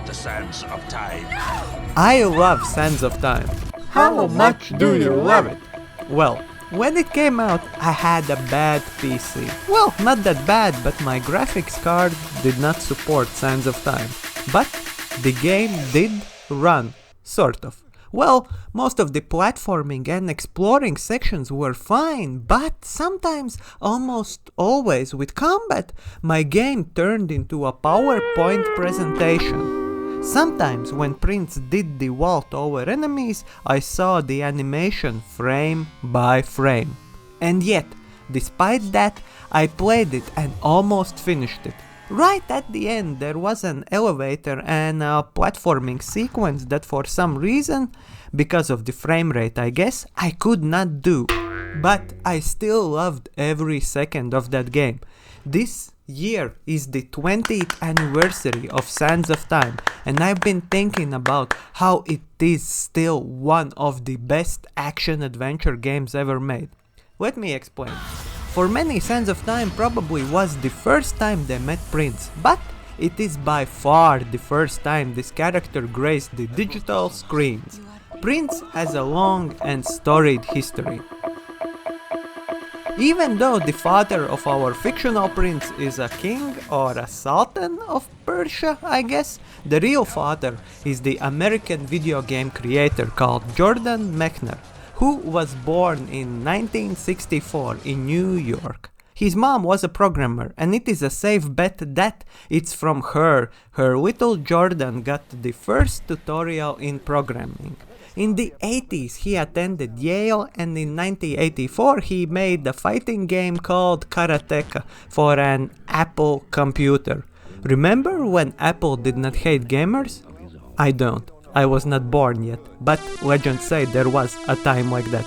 the sands of time. I love Sands of Time. How much do you love it? Well, when it came out, I had a bad PC. Well, not that bad, but my graphics card did not support Sands of Time. But the game did run, sort of. Well, most of the platforming and exploring sections were fine, but sometimes, almost always with combat, my game turned into a PowerPoint presentation. Sometimes when Prince did the vault over enemies, I saw the animation frame by frame. And yet, despite that, I played it and almost finished it. Right at the end there was an elevator and a platforming sequence that for some reason, because of the frame rate I guess, I could not do. But I still loved every second of that game. This year is the 20th anniversary of Sands of Time, and I've been thinking about how it is still one of the best action-adventure games ever made. Let me explain. For many, Sands of Time probably was the first time they met Prince, but it is by far the first time this character graced the digital screens. Prince has a long and storied history. Even though the father of our fictional prince is a king or a sultan of Persia, I guess, the real father is the American video game creator called Jordan Mechner, who was born in 1964 in New York. His mom was a programmer, and it is a safe bet that it's from her little Jordan got the first tutorial in programming. In the 80s he attended Yale, and in 1984 he made a fighting game called Karateka for an Apple computer. Remember when Apple did not hate gamers? I don't. I was not born yet, but legends say there was a time like that.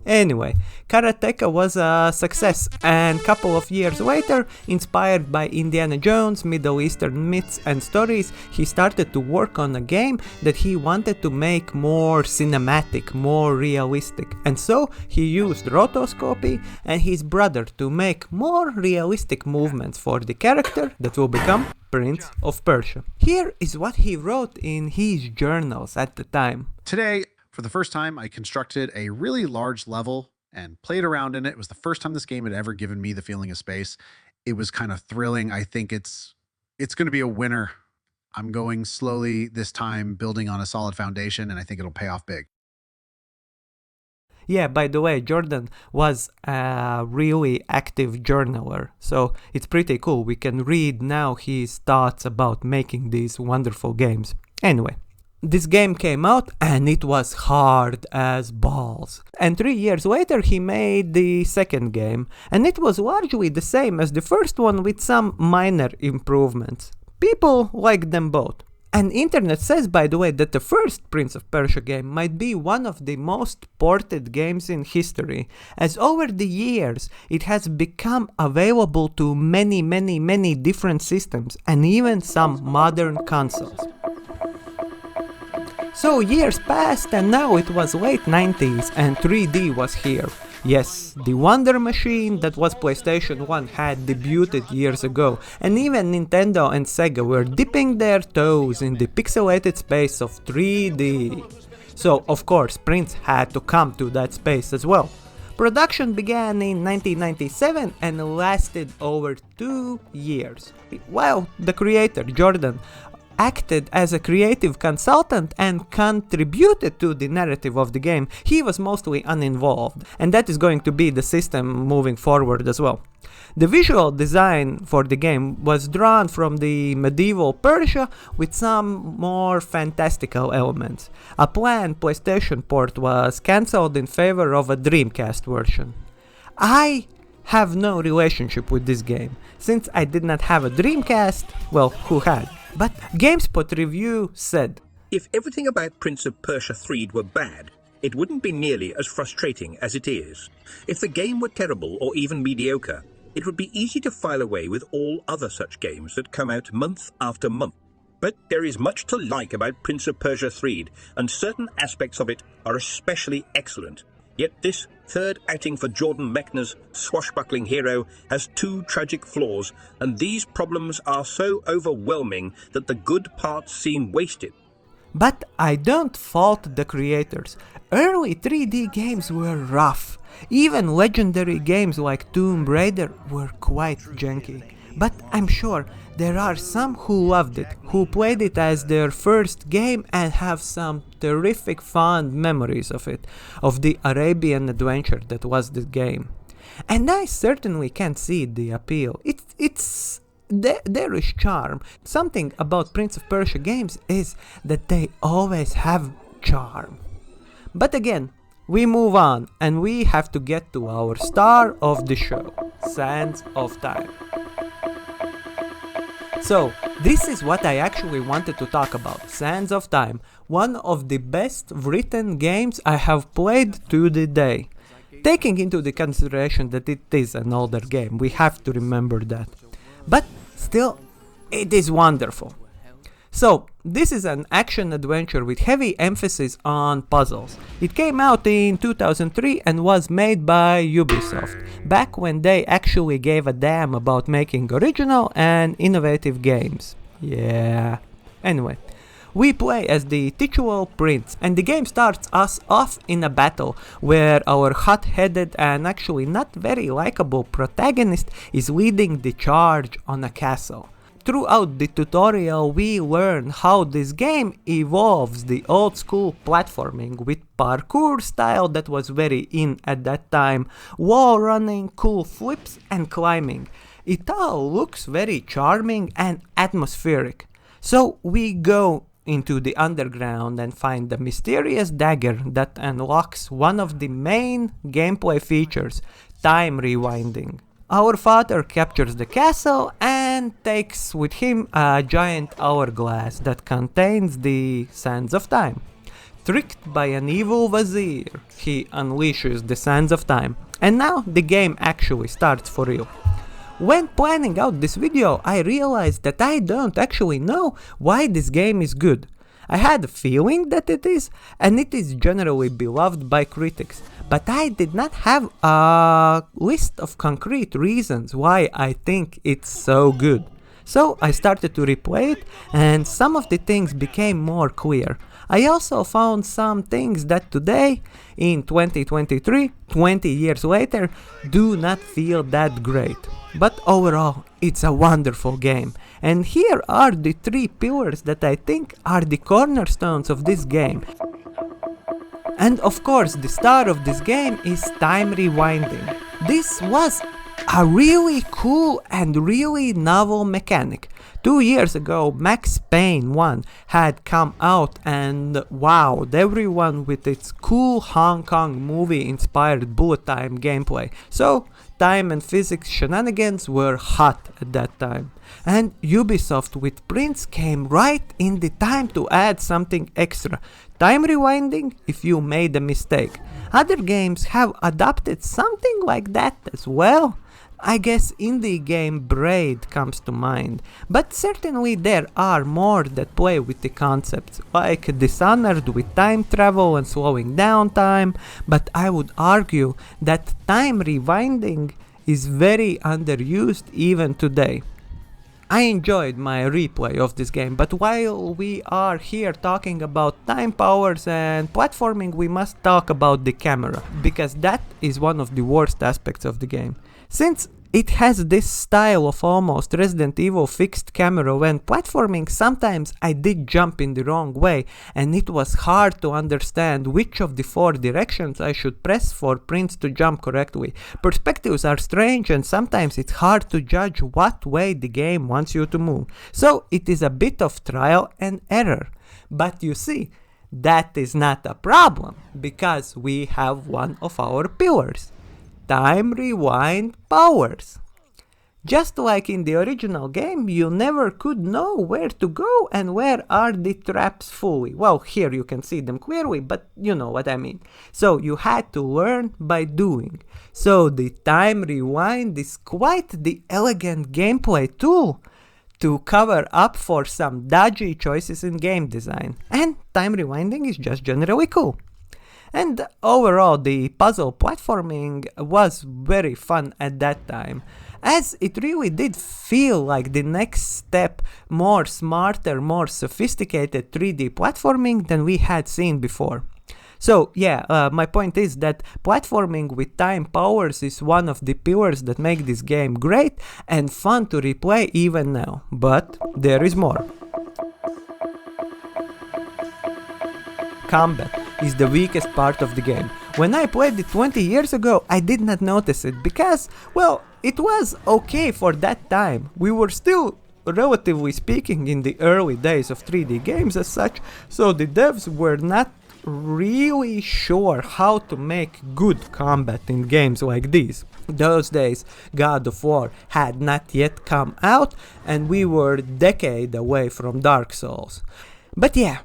Anyway, Karateka was a success, and couple of years later, inspired by Indiana Jones, Middle Eastern myths and stories, he started to work on a game that he wanted to make more cinematic, more realistic. And so he used rotoscopy and his brother to make more realistic movements for the character that will become Prince of Persia. Here is what he wrote in his journals at the time. Today, for the first time, I constructed a really large level and played around in it. It was the first time this game had ever given me the feeling of space. It was kind of thrilling. I think it's going to be a winner. I'm going slowly this time, building on a solid foundation, and I think it'll pay off big. Yeah, by the way, Jordan was a really active journaler, so it's pretty cool. We can read now his thoughts about making these wonderful games. Anyway, this game came out and it was hard as balls. And 3 years later he made the second game, and it was largely the same as the first one with some minor improvements. People liked them both. And internet says, by the way, that the first Prince of Persia game might be one of the most ported games in history, as over the years it has become available to many different systems and even some modern consoles. So years passed, and now it was late 90s and 3D was here. Yes, the Wonder Machine that was PlayStation 1 had debuted years ago, and even Nintendo and Sega were dipping their toes in the pixelated space of 3D. So of course Prince had to come to that space as well. Production began in 1997 and lasted over 2 years. While the creator, Jordan, acted as a creative consultant and contributed to the narrative of the game, he was mostly uninvolved, and that is going to be the system moving forward as well. The visual design for the game was drawn from the medieval Persia with some more fantastical elements. A planned PlayStation port was cancelled in favor of a Dreamcast version. I have no relationship with this game, since I did not have a Dreamcast. Well, who had? But GameSpot review said, "If everything about Prince of Persia 3 were bad, it wouldn't be nearly as frustrating as it is. If the game were terrible or even mediocre, it would be easy to file away with all other such games that come out month after month. But there is much to like about Prince of Persia 3, and certain aspects of it are especially excellent. Yet this third outing for Jordan Mechner's swashbuckling hero has two tragic flaws, and these problems are so overwhelming that the good parts seem wasted. But I don't fault the creators. Early 3D games were rough. Even legendary games like Tomb Raider were quite janky. But I'm sure there are some who loved it, who played it as their first game and have some terrific fond memories of it, of the Arabian adventure that was the game. And I certainly can see the appeal. There is charm. Something about Prince of Persia games is that they always have charm. But again, we move on and we have to get to our star of the show, Sands of Time. So, this is what I actually wanted to talk about, Sands of Time, one of the best written games I have played to the day. Taking into the consideration that it is an older game, we have to remember that. But still, it is wonderful. So, this is an action-adventure with heavy emphasis on puzzles. It came out in 2003 and was made by Ubisoft, back when they actually gave a damn about making original and innovative games. Yeah. Anyway, we play as the titular prince, and the game starts us off in a battle where our hot-headed and actually not very likable protagonist is leading the charge on a castle. Throughout the tutorial, we learn how this game evolves the old school platforming with parkour style that was very in at that time, wall running, cool flips and climbing. It all looks very charming and atmospheric. So we go into the underground and find the mysterious dagger that unlocks one of the main gameplay features, time rewinding. Our father captures the castle and takes with him a giant hourglass that contains the Sands of Time. Tricked by an evil vizier, he unleashes the Sands of Time, and now the game actually starts for real. When planning out this video, I realized that I don't actually know why this game is good. I had a feeling that it is, and it is generally beloved by critics, but I did not have a list of concrete reasons why I think it's so good. So I started to replay it, and some of the things became more clear. I also found some things that today, in 2023, 20 years later, do not feel that great. But overall, it's a wonderful game. And here are the 3 pillars that I think are the cornerstones of this game. And of course, the star of this game is time rewinding. This was a really cool and really novel mechanic. 2 years ago, Max Payne 1 had come out and wowed everyone with its cool Hong Kong movie-inspired bullet time gameplay. So, time and physics shenanigans were hot at that time. And Ubisoft with Prince came right in the time to add something extra. Time rewinding if you made a mistake. Other games have adopted something like that as well. I guess indie game Braid comes to mind, but certainly there are more that play with the concepts, like Dishonored with time travel and slowing down time, but I would argue that time rewinding is very underused even today. I enjoyed my replay of this game, but while we are here talking about time powers and platforming, we must talk about the camera, because that is one of the worst aspects of the game. Since it has this style of almost Resident Evil fixed camera when platforming, sometimes I did jump in the wrong way and it was hard to understand which of the 4 directions I should press for Prince to jump correctly. Perspectives are strange and sometimes it's hard to judge what way the game wants you to move. So it is a bit of trial and error. But you see, that is not a problem because we have one of our pillars. Time rewind powers. Just like in the original game, you never could know where to go and where are the traps fully. Well, here you can see them clearly, but you know what I mean. So you had to learn by doing. So the time rewind is quite the elegant gameplay tool to cover up for some dodgy choices in game design. And time rewinding is just generally cool. And overall, the puzzle platforming was very fun at that time, as it really did feel like the next step, more smarter, more sophisticated 3D platforming than we had seen before. So yeah, my point is that platforming with time powers is one of the pillars that make this game great and fun to replay even now. But there is more. Combat is the weakest part of the game. When I played it 20 years ago, I did not notice it because, well, it was okay for that time. We were still, relatively speaking, in the early days of 3D games as such, so the devs were not really sure how to make good combat in games like these. Those days, God of War had not yet come out, and we were a decade away from Dark Souls. But yeah,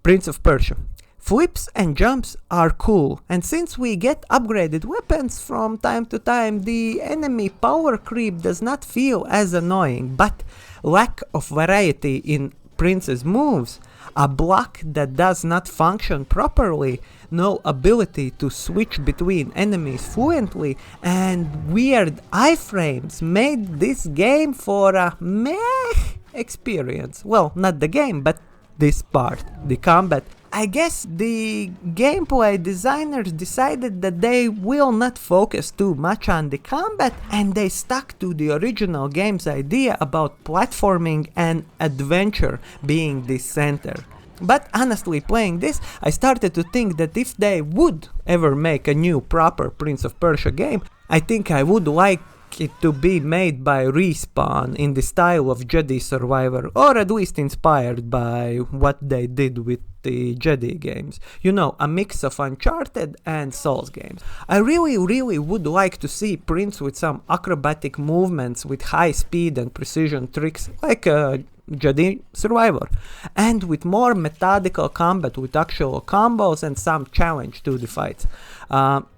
Prince of Persia. Flips and jumps are cool, and since we get upgraded weapons from time to time, the enemy power creep does not feel as annoying, but lack of variety in Prince's moves, a block that does not function properly, no ability to switch between enemies fluently, and weird iframes made this game for a meh experience. Well, not the game, but this part, the combat. I guess the gameplay designers decided that they will not focus too much on the combat, and they stuck to the original game's idea about platforming and adventure being the center. But honestly, playing this, I started to think that if they would ever make a new proper Prince of Persia game, I think I would like it to be made by Respawn in the style of Jedi Survivor, or at least inspired by what they did with the Jedi games. You know, a mix of Uncharted and Souls games. I really would like to see Prince with some acrobatic movements with high speed and precision tricks like Jedi Survivor, and with more methodical combat with actual combos and some challenge to the fights.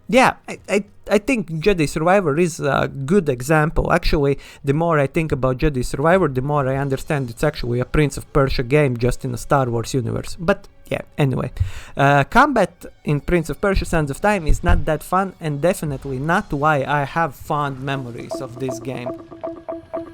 Yeah, I think Jedi Survivor is a good example. Actually, the more I think about Jedi Survivor, the more I understand it's actually a Prince of Persia game just in a Star Wars universe. But yeah, anyway. Combat in Prince of Persia Sands of Time is not that fun, and definitely not why I have fond memories of this game.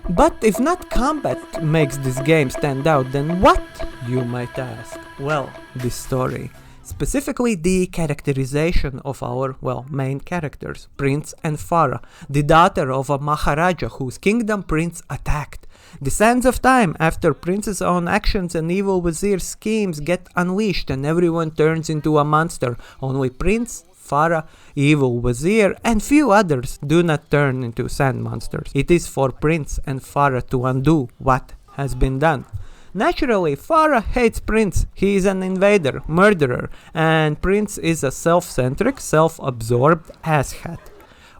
But if not combat makes this game stand out, then what, you might ask? Well, the story. Specifically the characterization of our, well, main characters, Prince and Farah, the daughter of a Maharaja whose kingdom Prince attacked. The sands of time, after Prince's own actions and evil vizier's schemes get unleashed and everyone turns into a monster, only Prince, Farah, evil vizier, and few others do not turn into sand monsters. It is for Prince and Farah to undo what has been done. Naturally, Farah hates Prince. He is an invader, murderer, and Prince is a self-centric, self-absorbed asshat.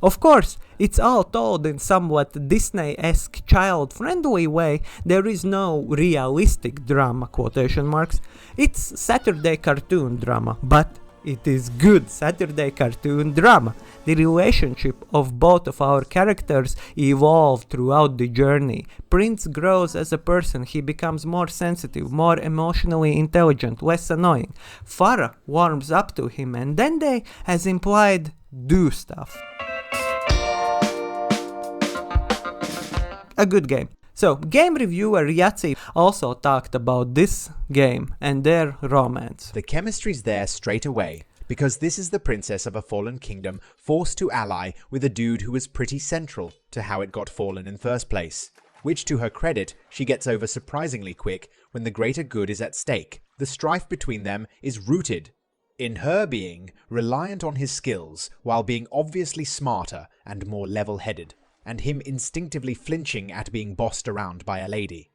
Of course, it's all told in somewhat Disney-esque child-friendly way. There is no realistic drama, quotation marks. It's Saturday cartoon drama, but it is good Saturday cartoon drama. The relationship of both of our characters evolve throughout the journey. Prince grows as a person. He becomes more sensitive, more emotionally intelligent, less annoying. Farah warms up to him, and then they, as implied, do stuff. A good game. So, game reviewer Yahtzee also talked about this game and their romance. The chemistry's there straight away, because this is the princess of a fallen kingdom forced to ally with a dude who was pretty central to how it got fallen in the first place, which to her credit she gets over surprisingly quick when the greater good is at stake. The strife between them is rooted in her being reliant on his skills while being obviously smarter and more level-headed, and him instinctively flinching at being bossed around by a lady.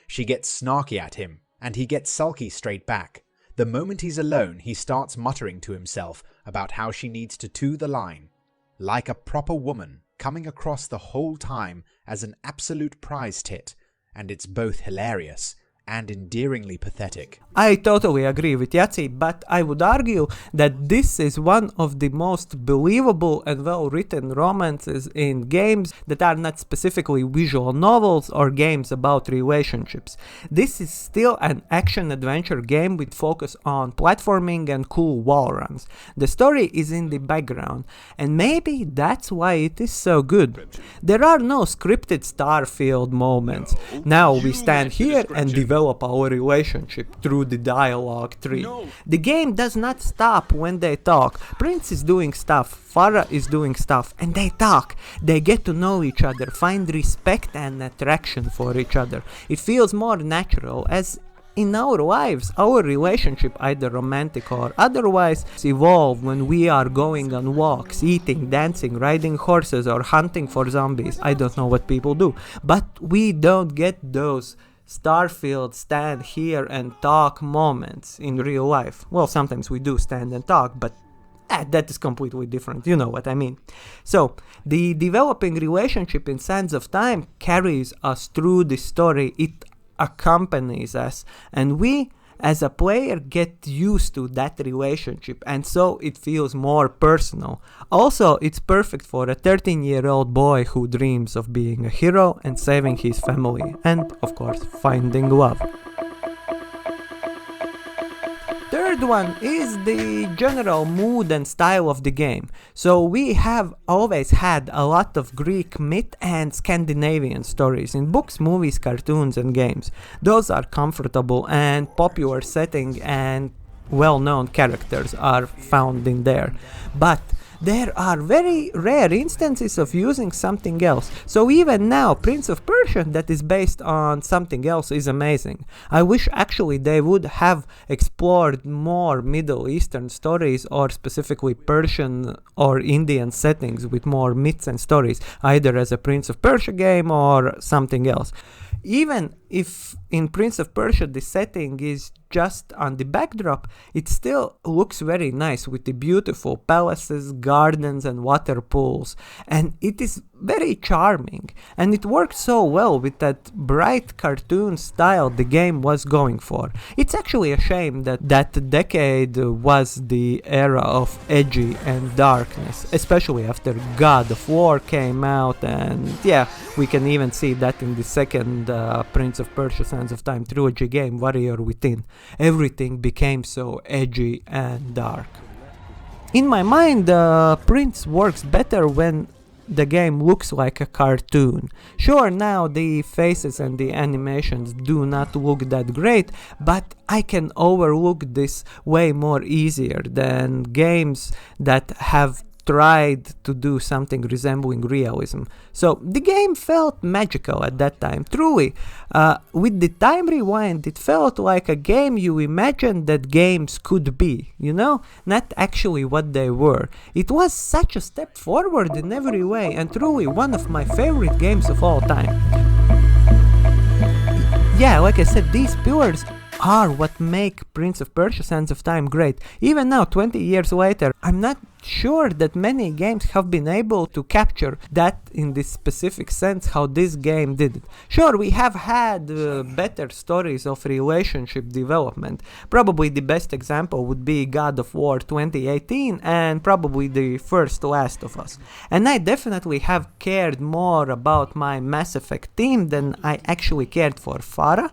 She gets snarky at him, and he gets sulky straight back. The moment he's alone, he starts muttering to himself about how she needs to toe the line, like a proper woman, coming across the whole time as an absolute prize tit, and it's both hilarious and endearingly pathetic. I totally agree with Yatsi, but I would argue that this is one of the most believable and well-written romances in games that are not specifically visual novels or games about relationships. This is still an action-adventure game with focus on platforming and cool wall runs. The story is in the background, and maybe that's why it is so good. There are no scripted Starfield moments. Now we stand here and develop our relationship through the dialogue tree. The game does not stop when they talk. Prince is doing stuff, Farah is doing stuff, and they talk. They get to know each other, find respect and attraction for each other. It feels more natural, as in our lives, our relationship, either romantic or otherwise, evolve when we are going on walks, eating, dancing, riding horses, or hunting for zombies. I don't know what people do, but we don't get those Starfield stand here and talk moments in real life. Well, sometimes we do stand and talk, but that is completely different. You know what I mean. So, the developing relationship in Sands of Time carries us through the story. It accompanies us, and we as a player get used to that relationship, and so it feels more personal. Also, it's perfect for a 13-year-old boy who dreams of being a hero and saving his family, and of course finding love. Third one is the general mood and style of the game. So we have always had a lot of Greek myth and Scandinavian stories in books, movies, cartoons and games. Those are comfortable and popular setting, and well-known characters are found in there. But there are very rare instances of using something else. So even now, Prince of Persia that is based on something else is amazing. I wish actually they would have explored more Middle Eastern stories, or specifically Persian or Indian settings with more myths and stories, either as a Prince of Persia game or something else. Even if in Prince of Persia the setting is just on the backdrop, it still looks very nice with the beautiful palaces, gardens and water pools, and it is very charming, and it works so well with that bright cartoon style the game was going for. It's actually a shame that that decade was the era of edgy and darkness, especially after God of War came out, and yeah, we can even see that in the second Prince of Persia Sands of Time trilogy game, Warrior Within. Everything became so edgy and dark. In my mind, Prince works better when the game looks like a cartoon. Sure, now the faces and the animations do not look that great, but I can overlook this way more easier than games that have tried to do something resembling realism. So the game felt magical at that time, truly. With the time rewind, it felt like a game you imagined that games could be, you know, not actually what they were. It was such a step forward in every way, and truly one of my favorite games of all time. Yeah, like I said, these pillars are what make Prince of Persia Sands of Time great. Even now, 20 years later, I'm not sure that many games have been able to capture that in this specific sense how this game did it. Sure, we have had better stories of relationship development. Probably the best example would be God of War 2018 and probably the first Last of Us. And I definitely have cared more about my Mass Effect team than I actually cared for Farah.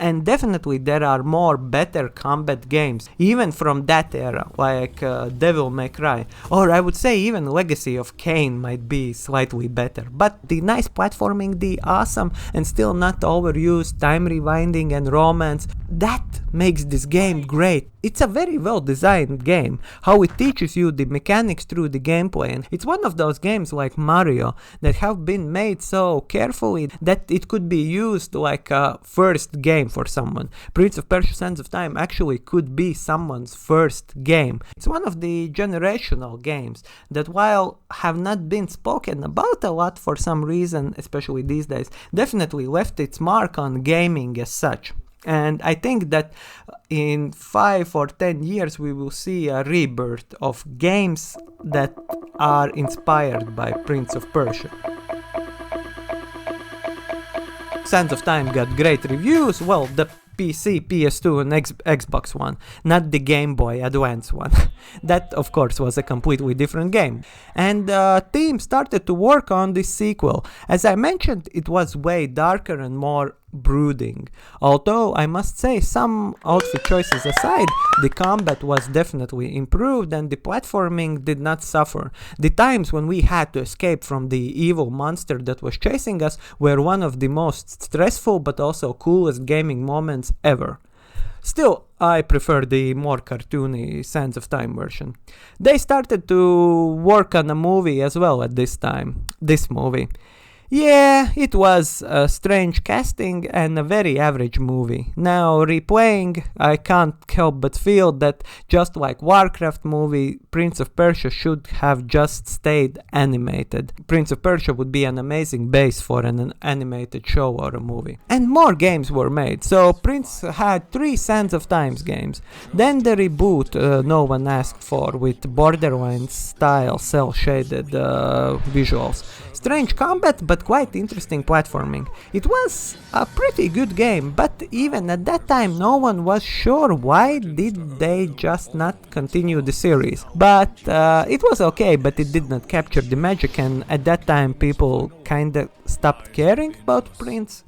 And definitely there are more better combat games, even from that era, like Devil May Cry. Or I would say even Legacy of Kain might be slightly better. But the nice platforming, the awesome and still not overused time rewinding and romance, that makes this game great. It's a very well designed game, how it teaches you the mechanics through the gameplay, and it's one of those games like Mario that have been made so carefully that it could be used like a first game for someone. Prince of Persia Sands of Time actually could be someone's first game. It's one of the generational games that, while have not been spoken about a lot for some reason, especially these days, definitely left its mark on gaming as such. And I think that in 5 or 10 years we will see a rebirth of games that are inspired by Prince of Persia. Sands of Time got great reviews. Well, the PC, PS2, and Xbox One, not the Game Boy Advance one. That, of course, was a completely different game. And the team started to work on this sequel. As I mentioned, it was way darker and more brooding. Although, I must say, some outfit choices aside, the combat was definitely improved and the platforming did not suffer. The times when we had to escape from the evil monster that was chasing us were one of the most stressful but also coolest gaming moments ever. Still, I prefer the more cartoony Sands of Time version. They started to work on a movie as well at this time. This movie. Yeah, it was a strange casting and a very average movie. Now, replaying, I can't help but feel that just like Warcraft movie, Prince of Persia should have just stayed animated. Prince of Persia would be an amazing base for an animated show or a movie. And more games were made, so Prince had 3 Sands of Times games. Then the reboot no one asked for with Borderlands style cel-shaded visuals. Strange combat, but quite interesting platforming. It was a pretty good game, but even at that time no one was sure why did they just not continue the series. But it was okay, but it did not capture the magic, and at that time people kinda stopped caring about Prince.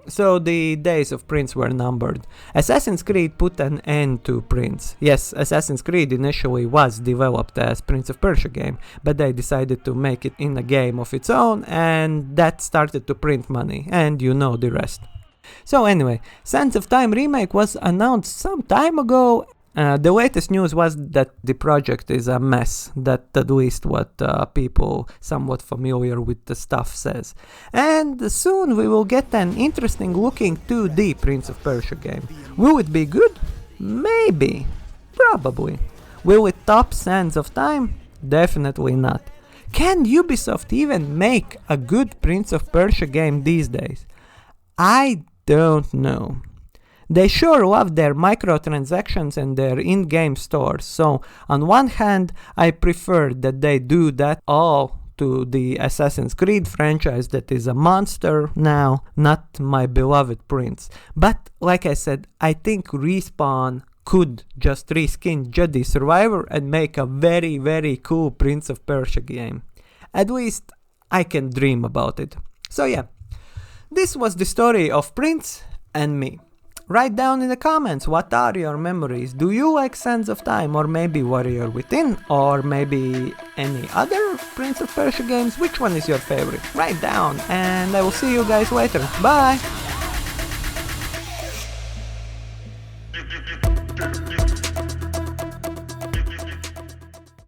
So the days of Prince were numbered. Assassin's Creed put an end to Prince. Yes, Assassin's Creed initially was developed as Prince of Persia game, but they decided to make it in a game of its own, and that started to print money, and you know the rest. So anyway, Sands of Time remake was announced some time ago. The latest news was that the project is a mess, that at least what people somewhat familiar with the stuff says. And soon we will get an interesting looking 2D Prince of Persia game. Will it be good? Maybe. Probably. Will it top Sands of Time? Definitely not. Can Ubisoft even make a good Prince of Persia game these days? I don't know. They sure love their microtransactions and their in-game stores, so on one hand, I prefer that they do that all to the Assassin's Creed franchise that is a monster now, not my beloved Prince. But, like I said, I think Respawn could just reskin Jedi Survivor and make a very, very cool Prince of Persia game. At least, I can dream about it. So yeah, this was the story of Prince and me. Write down in the comments what are your memories. Do you like Sands of Time, or maybe Warrior Within, or maybe any other Prince of Persia games? Which one is your favorite? Write down, and I will see you guys later. Bye!